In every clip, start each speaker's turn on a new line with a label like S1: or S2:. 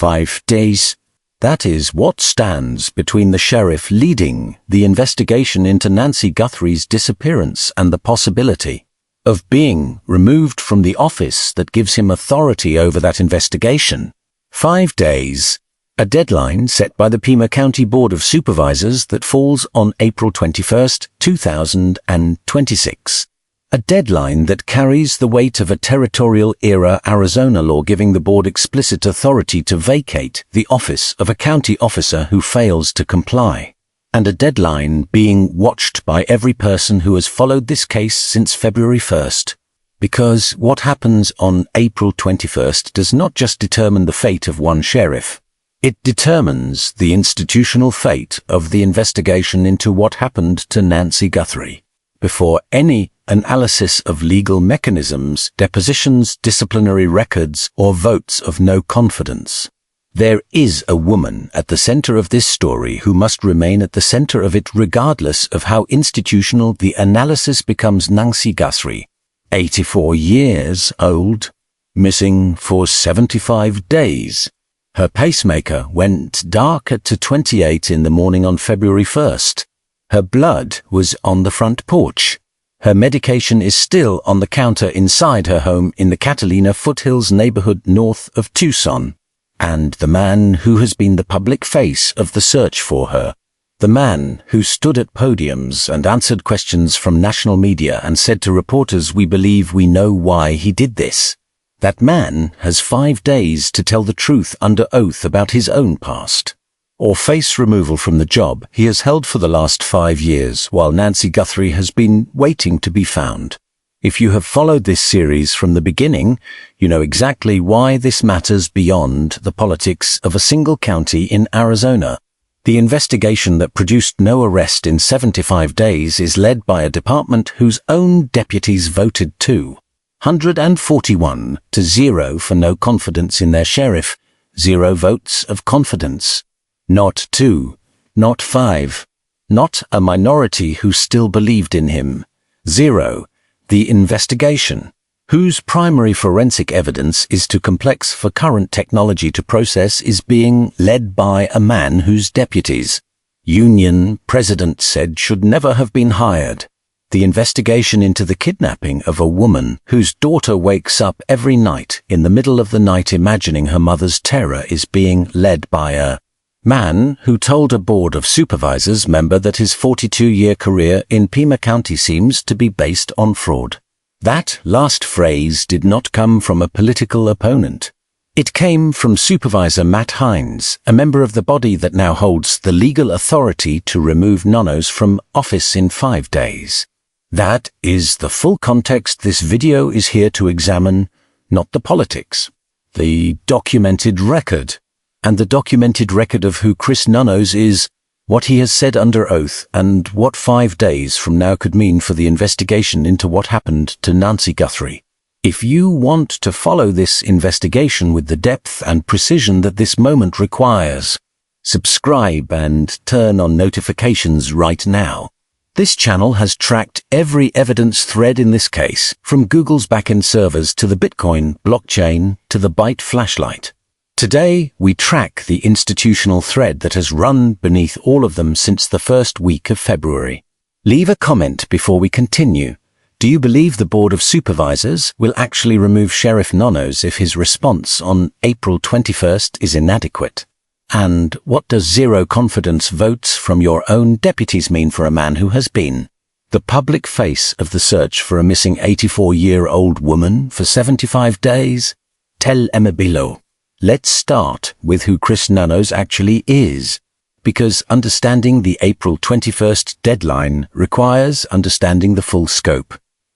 S1: 5 days. That is what stands between the sheriff leading the investigation into Nancy Guthrie's disappearance and the possibility of being removed from the office that gives him authority over that investigation. 5 days, a deadline set by the Pima County Board of Supervisors that falls on April 21st, 2026. A deadline that carries the weight of a territorial-era Arizona law giving the board explicit authority to vacate the office of a county officer who fails to comply. And a deadline being watched by every person who has followed this case since February 1st. Because what happens on April 21st does not just determine the fate of one sheriff. It determines the institutional fate of the investigation into what happened to Nancy Guthrie. Before any analysis of legal mechanisms, depositions, disciplinary records, or votes of no confidence. There is a woman at the center of this story who must remain at the center of it regardless of how institutional the analysis becomes. Nancy Guthrie, 84 years old, missing for 75 days. Her pacemaker went dark at 2:28 in the morning on February 1st. Her blood was on the front porch. Her medication is still on the counter inside her home in the Catalina Foothills neighborhood north of Tucson. And the man who has been the public face of the search for her, the man who stood at podiums and answered questions from national media and said to reporters, "We believe we know why he did this." That man has 5 days to tell the truth under oath about his own past, or face removal from the job he has held for the last 5 years while Nancy Guthrie has been waiting to be found. If you have followed this series from the beginning, you know exactly why this matters beyond the politics of a single county in Arizona. The investigation that produced no arrest in 75 days is led by a department whose own deputies voted 241 to 0 for no confidence in their sheriff, 0 votes of confidence. Not 2, not 5, not a minority who still believed in him. 0. The investigation, whose primary forensic evidence is too complex for current technology to process, is being led by a man whose deputies, union president said, should never have been hired. The investigation into the kidnapping of a woman whose daughter wakes up every night in the middle of the night imagining her mother's terror is being led by a man who told a Board of Supervisors member that his 42-year career in Pima County seems to be based on fraud. That last phrase did not come from a political opponent. It came from Supervisor Matt Hines, a member of the body that now holds the legal authority to remove Nanos from office in 5 days. That is the full context this video is here to examine, not the politics. The documented record. And the documented record of who Chris Nanos is, what he has said under oath, and what 5 days from now could mean for the investigation into what happened to Nancy Guthrie. If you want to follow this investigation with the depth and precision that this moment requires, subscribe and turn on notifications right now. This channel has tracked every evidence thread in this case, from Google's backend servers to the Bitcoin blockchain to the Byte flashlight. Today, we track the institutional thread that has run beneath all of them since the first week of February. Leave a comment before we continue. Do you believe the Board of Supervisors will actually remove Sheriff Nanos if his response on April 21st is inadequate? And what does 0 confidence votes from your own deputies mean for a man who has been the public face of the search for a missing 84-year-old woman for 75 days? Tell Emma below. Let's start with who Chris Nanos actually is, because understanding the April 21st deadline requires understanding the full scope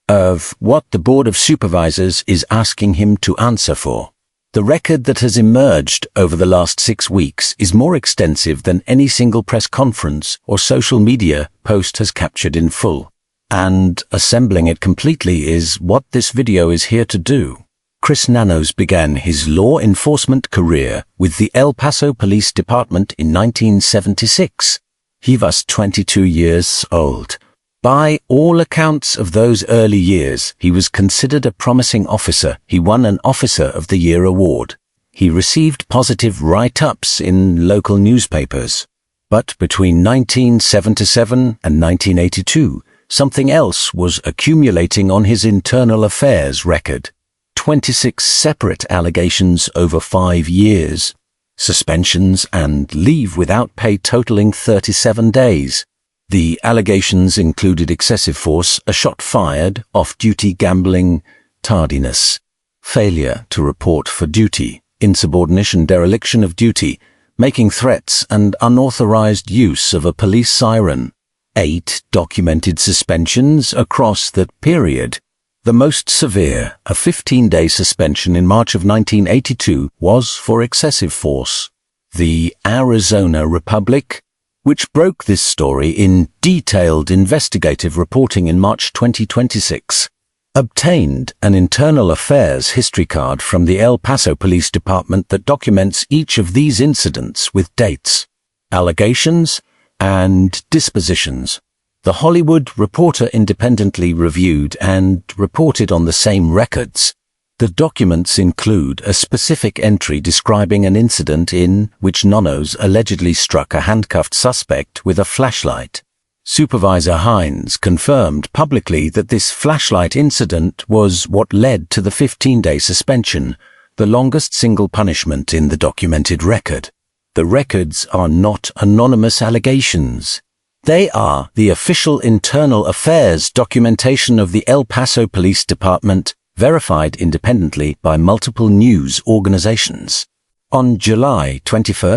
S1: of what the Board of Supervisors is asking him to answer for. The record that has emerged over the last 6 weeks is more extensive than any single press conference or social media post has captured in full, and assembling it completely is what this video is here to do. Chris Nanos began his law enforcement career with the El Paso Police Department in 1976. He was 22 years old. By all accounts of those early years, he was considered a promising officer. He won an Officer of the Year award. he received positive write-ups in local newspapers. But between 1977 and 1982, something else was accumulating on his internal affairs record. 26 separate allegations over 5 years. Suspensions and leave without pay totaling 37 days. The allegations included excessive force, a shot fired, off-duty gambling, tardiness, failure to report for duty, insubordination, dereliction of duty, making threats and unauthorized use of a police siren. 8 documented suspensions across that period. The most severe, a 15-day suspension in March of 1982, was for excessive force. The Arizona Republic, which broke this story in detailed investigative reporting in March 2026, obtained an internal affairs history card from the El Paso Police Department that documents each of these incidents with dates, allegations, and dispositions. The Hollywood Reporter independently reviewed and reported on the same records. The documents include a specific entry describing an incident in which Nanos allegedly struck a handcuffed suspect with a flashlight. Supervisor Hines confirmed publicly that this flashlight incident was what led to the 15-day suspension, the longest single punishment in the documented record. The records are not anonymous allegations. They are the official internal affairs documentation of the El Paso Police Department, verified independently by multiple news organizations. On July 21,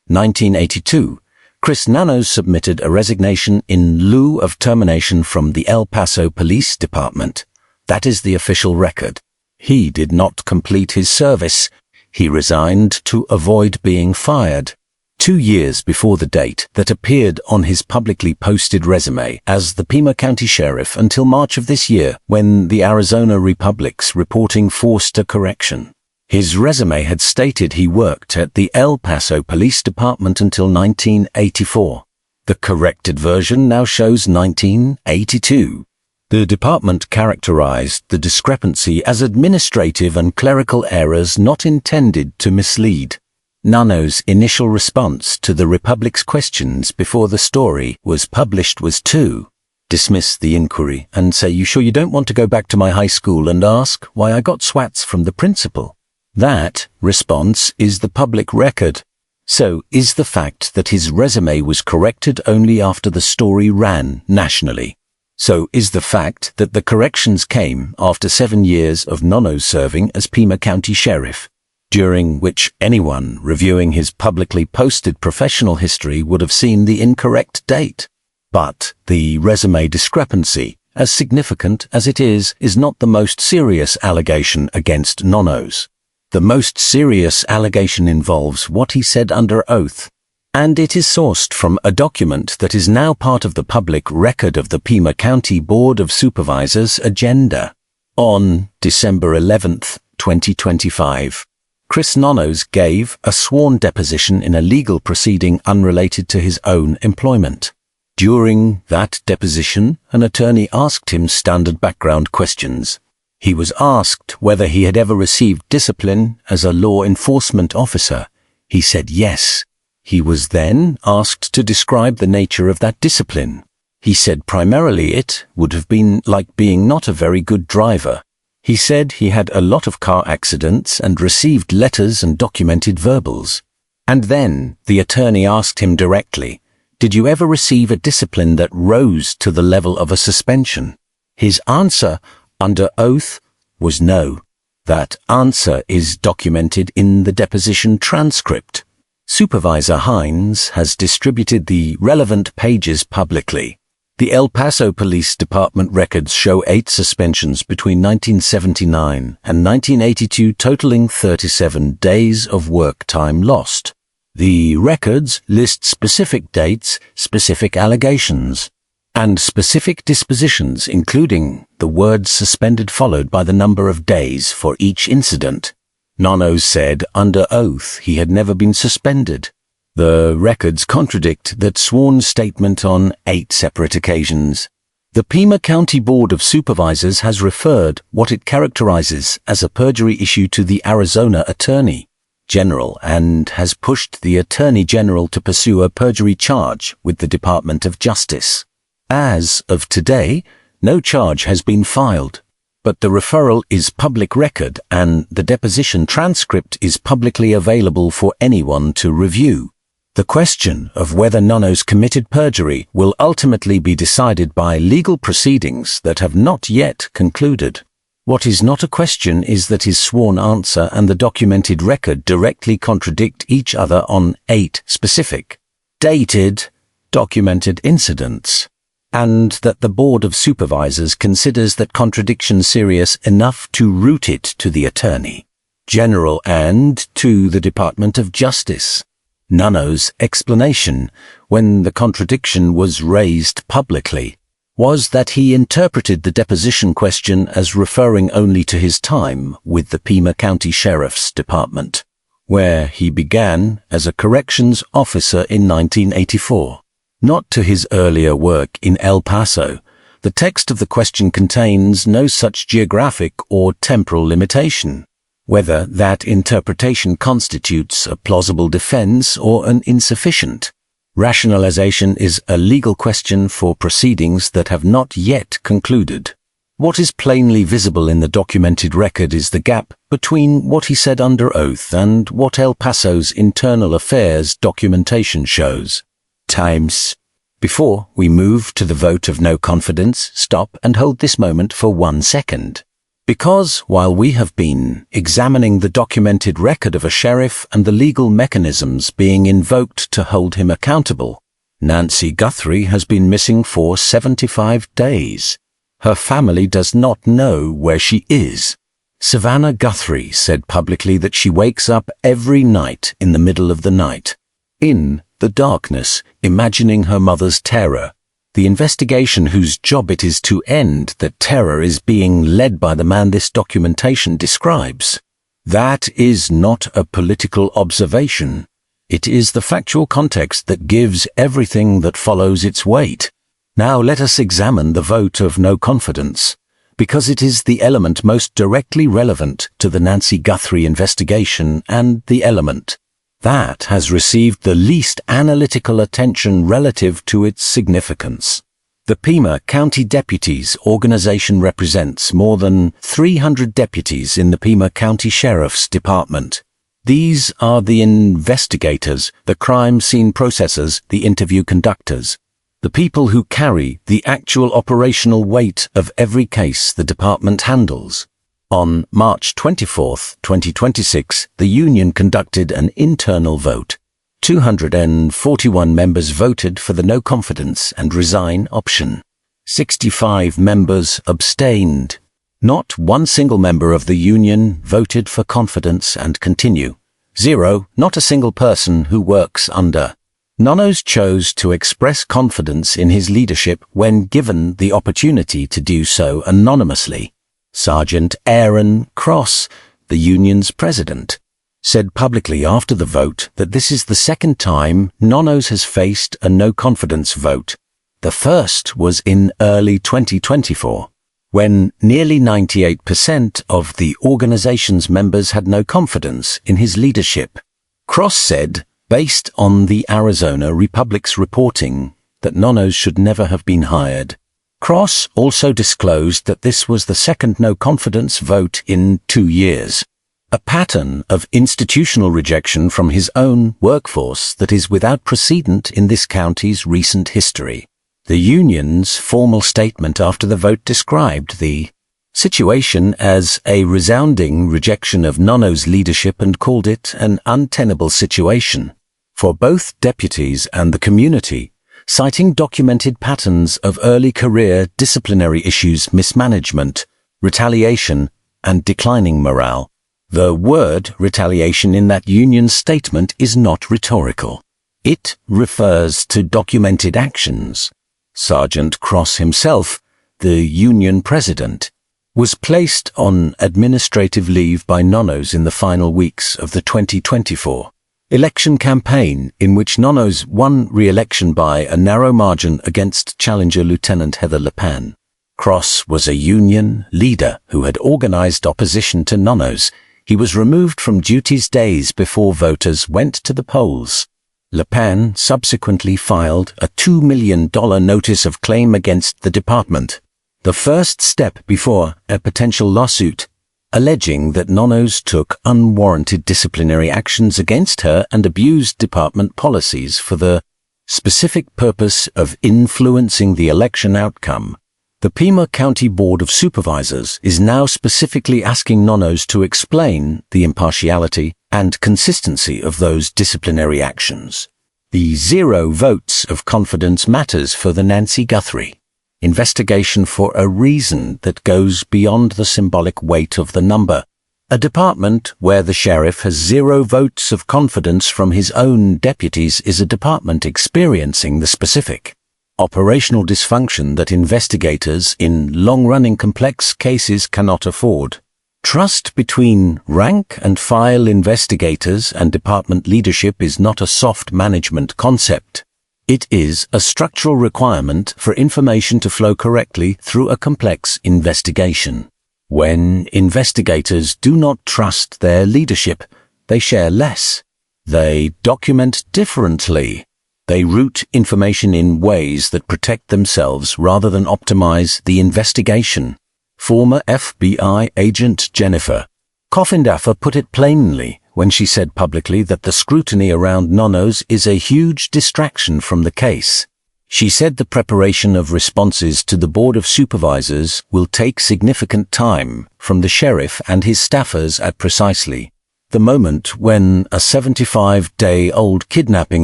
S1: 1982, Chris Nanos submitted a resignation in lieu of termination from the El Paso Police Department. That is the official record. He did not complete his service. He resigned to avoid being fired. 2 years before the date that appeared on his publicly posted resume as the Pima County Sheriff until March of this year, when the Arizona Republic's reporting forced a correction. His resume had stated he worked at the El Paso Police Department until 1984. The corrected version now shows 1982. The department characterized the discrepancy as administrative and clerical errors not intended to mislead. Nanos' initial response to the Republic's questions before the story was published was to dismiss the inquiry and say, "You sure you don't want to go back to my high school and ask why I got swats from the principal?" That response is the public record. So is the fact that his resume was corrected only after the story ran nationally. So is the fact that the corrections came after 7 years of Nanos serving as Pima County Sheriff, during which anyone reviewing his publicly posted professional history would have seen the incorrect date. But the resume discrepancy, as significant as it is not the most serious allegation against Nanos. The most serious allegation involves what he said under oath, and it is sourced from a document that is now part of the public record of the Pima County Board of Supervisors agenda. On December 11th, 2025, Chris Nanos gave a sworn deposition in a legal proceeding unrelated to his own employment. During that deposition, an attorney asked him standard background questions. He was asked whether he had ever received discipline as a law enforcement officer. He said yes. He was then asked to describe the nature of that discipline. He said primarily it would have been like being not a very good driver. He said he had a lot of car accidents and received letters and documented verbals. And then the attorney asked him directly, "Did you ever receive a discipline that rose to the level of a suspension?" His answer, under oath, was no. That answer is documented in the deposition transcript. Supervisor Hines has distributed the relevant pages publicly. The El Paso Police Department records show 8 suspensions between 1979 and 1982, totaling 37 days of work time lost. The records list specific dates, specific allegations, and specific dispositions, including the word suspended followed by the number of days for each incident. Nanos said under oath he had never been suspended. The records contradict that sworn statement on 8 separate occasions. The Pima County Board of Supervisors has referred what it characterizes as a perjury issue to the Arizona attorney. General and has pushed the Attorney General to pursue a perjury charge with the Department of Justice. As of today, no charge has been filed, but the referral is public record and the deposition transcript is publicly available for anyone to review. The question of whether Nanos committed perjury will ultimately be decided by legal proceedings that have not yet concluded. What is not a question is that his sworn answer and the documented record directly contradict each other on 8 specific, dated, documented incidents, and that the Board of Supervisors considers that contradiction serious enough to route it to the Attorney General and to the Department of Justice. Nanos' explanation, when the contradiction was raised publicly, was that he interpreted the deposition question as referring only to his time with the Pima County Sheriff's Department, where he began as a corrections officer in 1984. Not to his earlier work in El Paso. The text of the question contains no such geographic or temporal limitation. Whether that interpretation constitutes a plausible defense or an insufficient rationalization is a legal question for proceedings that have not yet concluded. What is plainly visible in the documented record is the gap between what he said under oath and what El Paso's internal affairs documentation shows. Times. Before we move to the vote of no confidence, stop and hold this moment for 1 second. Because while we have been examining the documented record of a sheriff and the legal mechanisms being invoked to hold him accountable, Nancy Guthrie has been missing for 75 days. Her family does not know where she is. Savannah Guthrie said publicly that she wakes up every night in the middle of the night, in the darkness, imagining her mother's terror. The investigation whose job it is to end that terror is being led by the man this documentation describes. That is not a political observation. It is the factual context that gives everything that follows its weight. Now let us examine the vote of no confidence, because it is the element most directly relevant to the Nancy Guthrie investigation and the element that has received the least analytical attention relative to its significance. The Pima County Deputies organization represents more than 300 deputies in the Pima County Sheriff's Department. These are the investigators, the crime scene processors, the interview conductors, the people who carry the actual operational weight of every case the department handles. On March 24, 2026, the union conducted an internal vote. 241 members voted for the no confidence and resign option. 65 members abstained. Not one single member of the union voted for confidence and continue. 0, not a single person who works under. Nanos chose to express confidence in his leadership when given the opportunity to do so anonymously. Sergeant Aaron Cross, the union's president, said publicly after the vote that this is the second time Nanos has faced a no-confidence vote. The first was in early 2024, when nearly 98% of the organization's members had no confidence in his leadership. Cross said, based on the Arizona Republic's reporting, that Nanos should never have been hired. Cross also disclosed that this was the second no-confidence vote in 2 years, a pattern of institutional rejection from his own workforce that is without precedent in this county's recent history. The union's formal statement after the vote described the situation as a resounding rejection of Nanos' leadership and called it an untenable situation for both deputies and the community, citing documented patterns of early career disciplinary issues, mismanagement, retaliation, and declining morale. The word retaliation in that union statement is not rhetorical. It refers to documented actions. Sergeant Cross himself, the union president, was placed on administrative leave by Nanos in the final weeks of the 2024 election campaign, in which Nanos won re-election by a narrow margin against challenger Lieutenant Heather LePan. Cross was a union leader who had organized opposition to Nanos. He was removed from duties days before voters went to the polls. LePan subsequently filed a $2 million notice of claim against the department, the first step before a potential lawsuit, alleging that Nanos took unwarranted disciplinary actions against her and abused department policies for the specific purpose of influencing the election outcome. The Pima County Board of Supervisors is now specifically asking Nanos to explain the impartiality and consistency of those disciplinary actions. The 0 votes of confidence matters for the Nancy Guthrie investigation for a reason that goes beyond the symbolic weight of the number. A department where the sheriff has 0 votes of confidence from his own deputies is a department experiencing the specific operational dysfunction that investigators in long-running complex cases cannot afford. Trust between rank-and-file investigators and department leadership is not a soft management concept. It is a structural requirement for information to flow correctly through a complex investigation. When investigators do not trust their leadership, they share less. They document differently. They route information in ways that protect themselves rather than optimize the investigation. Former FBI agent Jennifer Coffindaffer put it plainly when she said publicly that the scrutiny around Nanos is a huge distraction from the case. She said the preparation of responses to the Board of Supervisors will take significant time from the sheriff and his staffers at precisely the moment when a 75-day-old kidnapping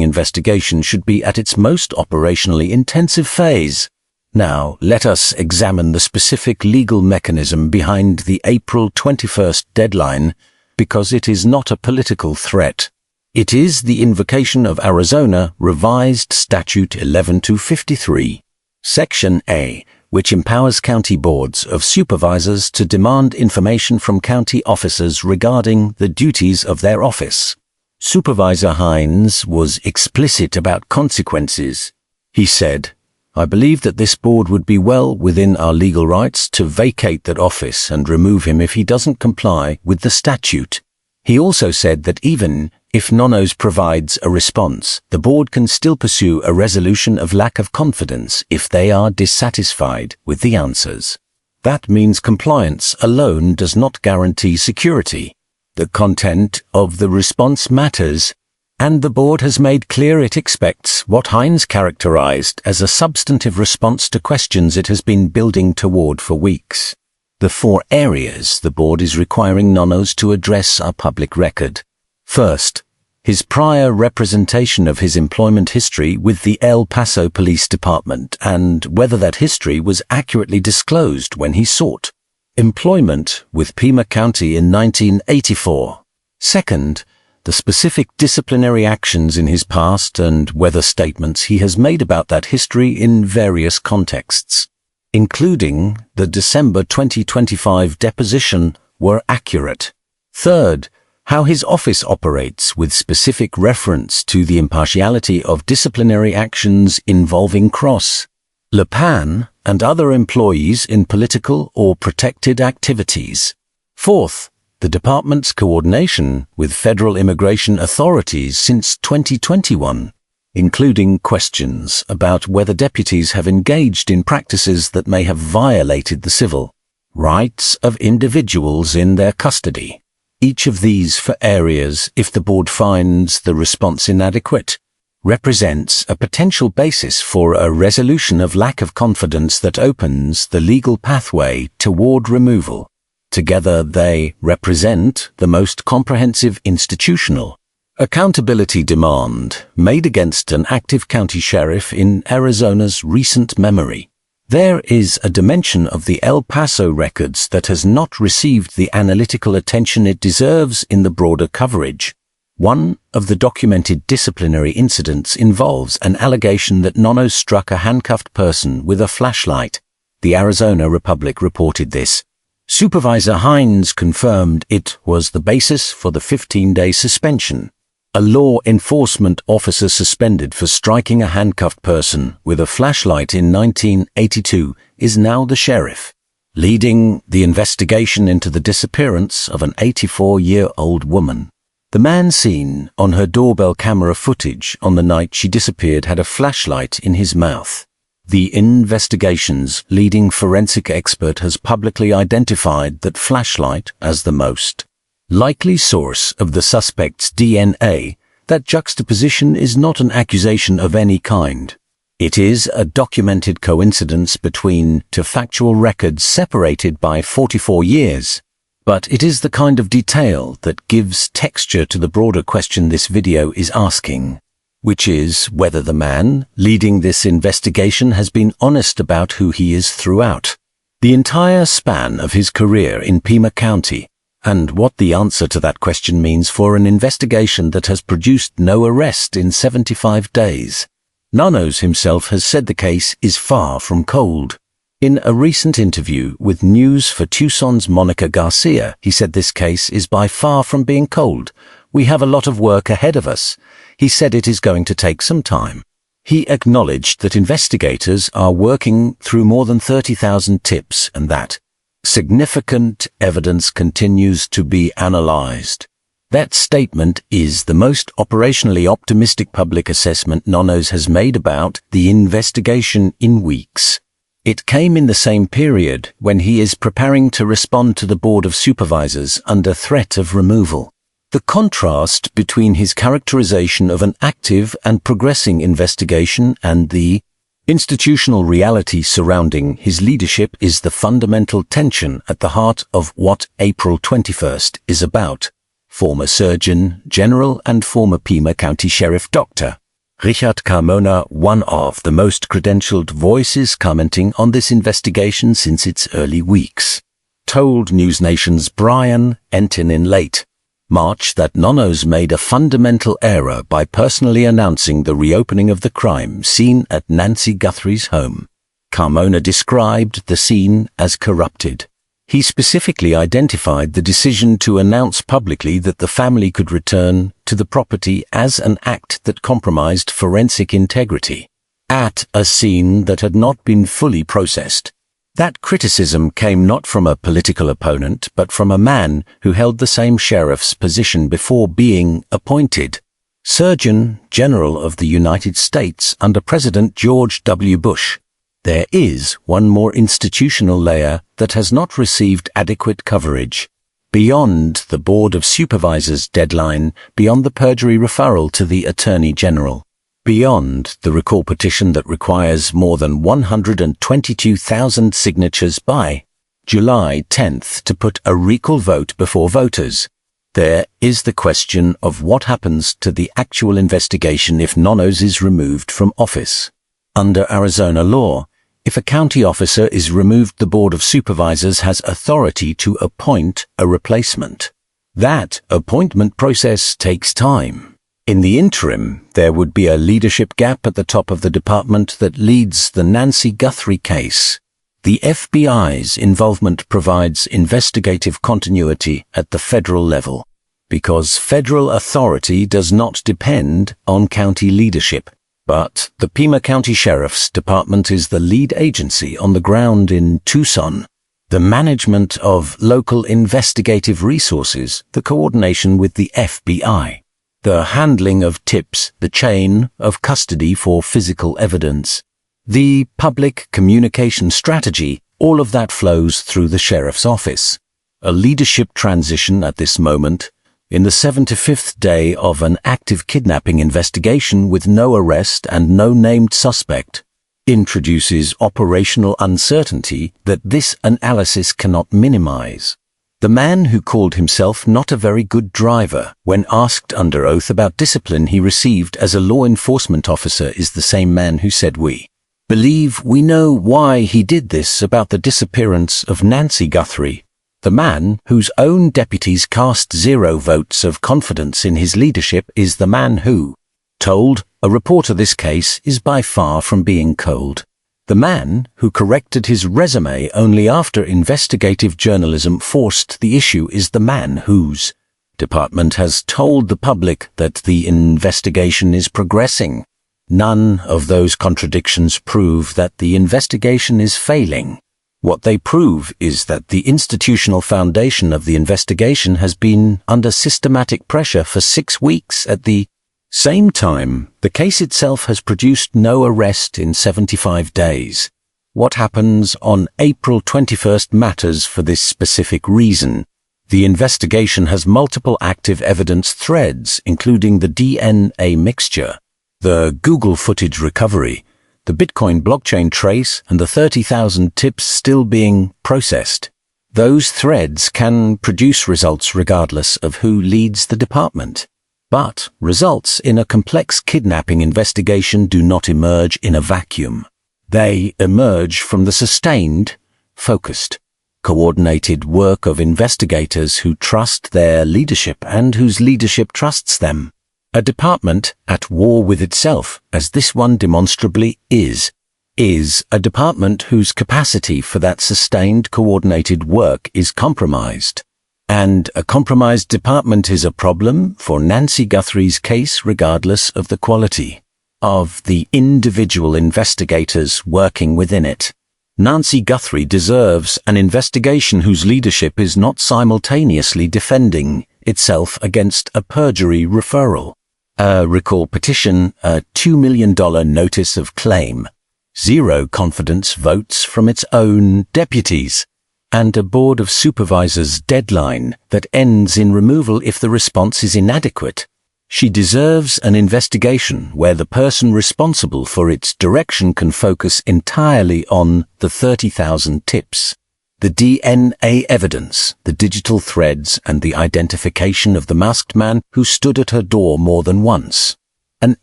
S1: investigation should be at its most operationally intensive phase. Now, let us examine the specific legal mechanism behind the April 21st deadline, because it is not a political threat. It is the invocation of Arizona Revised Statute 11253, Section A, which empowers county boards of supervisors to demand information from county officers regarding the duties of their office. Supervisor Hines was explicit about consequences. He said, "I believe that this board would be well within our legal rights to vacate that office and remove him if he doesn't comply with the statute." He also said that even if Nanos provides a response, the board can still pursue a resolution of lack of confidence if they are dissatisfied with the answers. That means compliance alone does not guarantee security. The content of the response matters, and the board has made clear it expects what Hines characterized as a substantive response to questions it has been building toward for weeks. The 4 areas the board is requiring Nanos to address are public record. First, his prior representation of his employment history with the El Paso Police Department and whether that history was accurately disclosed when he sought employment with Pima County in 1984. Second, the specific disciplinary actions in his past and whether statements he has made about that history in various contexts, including the December 2025 deposition, were accurate. Third, how his office operates with specific reference to the impartiality of disciplinary actions involving Cross, LePan, and other employees in political or protected activities. Fourth, the department's coordination with federal immigration authorities since 2021, including questions about whether deputies have engaged in practices that may have violated the civil rights of individuals in their custody. Each of these 4 areas, if the board finds the response inadequate, represents a potential basis for a resolution of lack of confidence that opens the legal pathway toward removal. Together they represent the most comprehensive institutional accountability demand made against an active county sheriff in Arizona's recent memory. There is a dimension of the El Paso records that has not received the analytical attention it deserves in the broader coverage. One of the documented disciplinary incidents involves an allegation that Nanos struck a handcuffed person with a flashlight. The Arizona Republic reported this. Supervisor Hines confirmed it was the basis for the 15-day suspension. A law enforcement officer suspended for striking a handcuffed person with a flashlight in 1982 is now the sheriff. leading the investigation into the disappearance of an 84-year-old woman. The man seen on her doorbell camera footage on the night she disappeared had a flashlight in his mouth. The investigation's leading forensic expert has publicly identified that flashlight as the most likely source of the suspect's DNA. That juxtaposition is not an accusation of any kind. It is a documented coincidence between two factual records separated by 44 years. But it is the kind of detail that gives texture to the broader question this video is asking, which is whether the man leading this investigation has been honest about who he is throughout the entire span of his career in Pima County, and what the answer to that question means for an investigation that has produced no arrest in 75 days. Nanos himself has said the case is far from cold. In a recent interview with News for Tucson's Monica Garcia, he said this case is by far from being cold. We have a lot of work ahead of us. He said it is going to take some time. He acknowledged that investigators are working through more than 30,000 tips and that significant evidence continues to be analyzed. That statement is the most operationally optimistic public assessment Nanos has made about the investigation in weeks. It came in the same period when he is preparing to respond to the Board of Supervisors under threat of removal. The contrast between his characterization of an active and progressing investigation and the institutional reality surrounding his leadership is the fundamental tension at the heart of what April 21st is about. Former Surgeon General and former Pima County Sheriff Dr. Richard Carmona, one of the most credentialed voices commenting on this investigation since its early weeks, told News Nation's Brian Entin in late March that Nanos made a fundamental error by personally announcing the reopening of the crime scene at Nancy Guthrie's home. Carmona described the scene as corrupted. He specifically identified the decision to announce publicly that the family could return to the property as an act that compromised forensic integrity at a scene that had not been fully processed. That criticism came not from a political opponent, but from a man who held the same sheriff's position before being appointed Surgeon General of the United States under President George W. Bush. There is one more institutional layer that has not received adequate coverage. Beyond the Board of Supervisors deadline, beyond the perjury referral to the Attorney General, beyond the recall petition that requires more than 122,000 signatures by July 10th to put a recall vote before voters, there is the question of what happens to the actual investigation if Nanos is removed from office. Under Arizona law, if a county officer is removed, the Board of Supervisors has authority to appoint a replacement. That appointment process takes time. In the interim, there would be a leadership gap at the top of the department that leads the Nancy Guthrie case. The FBI's involvement provides investigative continuity at the federal level, because federal authority does not depend on county leadership. But the Pima County Sheriff's Department is the lead agency on the ground in Tucson. The management of local investigative resources, the coordination with the FBI, the handling of tips, the chain of custody for physical evidence, the public communication strategy, all of that flows through the sheriff's office. A leadership transition at this moment, in the 75th day of an active kidnapping investigation with no arrest and no named suspect, introduces operational uncertainty that this analysis cannot minimize. The man who called himself not a very good driver when asked under oath about discipline he received as a law enforcement officer is the same man who said we believe we know why he did this about the disappearance of Nancy Guthrie. The man whose own deputies cast 0 votes of confidence in his leadership is the man who told a reporter this case is by far from being cold. The man who corrected his resume only after investigative journalism forced the issue is the man whose department has told the public that the investigation is progressing. None of those contradictions prove that the investigation is failing. What they prove is that the institutional foundation of the investigation has been under systematic pressure for 6 weeks. At the same time, the case itself has produced no arrest in 75 days. What happens on April 21st matters for this specific reason. The investigation has multiple active evidence threads, including the DNA mixture, the Google footage recovery, the Bitcoin blockchain trace, and the 30,000 tips still being processed. Those threads can produce results regardless of who leads the department. But results in a complex kidnapping investigation do not emerge in a vacuum. They emerge from the sustained, focused, coordinated work of investigators who trust their leadership and whose leadership trusts them. A department at war with itself, as this one demonstrably is a department whose capacity for that sustained, coordinated work is compromised. And a compromised department is a problem for Nancy Guthrie's case regardless of the quality of the individual investigators working within it. Nancy Guthrie deserves an investigation whose leadership is not simultaneously defending itself against a perjury referral, a recall petition, a $2 million notice of claim, 0 confidence votes from its own deputies, and a Board of Supervisors deadline that ends in removal if the response is inadequate. She deserves an investigation where the person responsible for its direction can focus entirely on the 30,000 tips, the DNA evidence, the digital threads, and the identification of the masked man who stood at her door more than once. An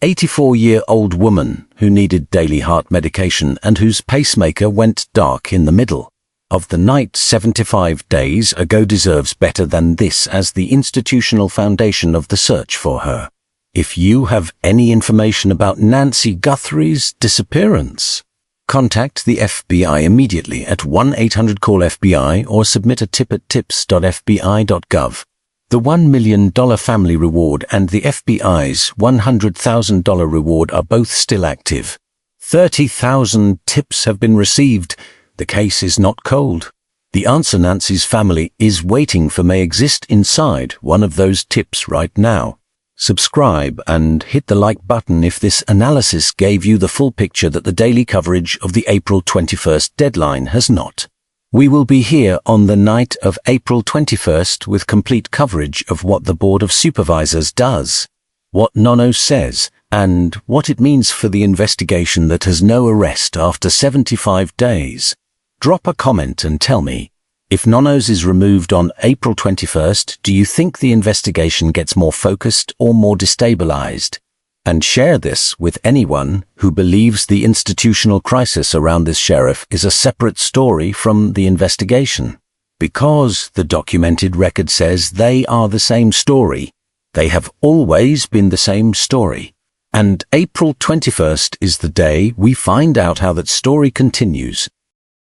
S1: 84-year-old woman who needed daily heart medication and whose pacemaker went dark in the middle of the night 75 days ago deserves better than this as the institutional foundation of the search for her. If you have any information about Nancy Guthrie's disappearance, contact the FBI immediately at 1-800-CALL-FBI or submit a tip at tips.fbi.gov. The $1 million family reward and the FBI's $100,000 reward are both still active. 30,000 tips have been received. The case is not cold. The answer Nancy's family is waiting for may exist inside one of those tips right now. Subscribe and hit the like button if this analysis gave you the full picture that the daily coverage of the April 21st deadline has not. We will be here on the night of April 21st with complete coverage of what the Board of Supervisors does, what Nanos says, and what it means for the investigation that has no arrest after 75 days. Drop a comment and tell me, if Nanos is removed on April 21st, do you think the investigation gets more focused or more destabilized? And share this with anyone who believes the institutional crisis around this sheriff is a separate story from the investigation. Because the documented record says they are the same story. They have always been the same story. And April 21st is the day we find out how that story continues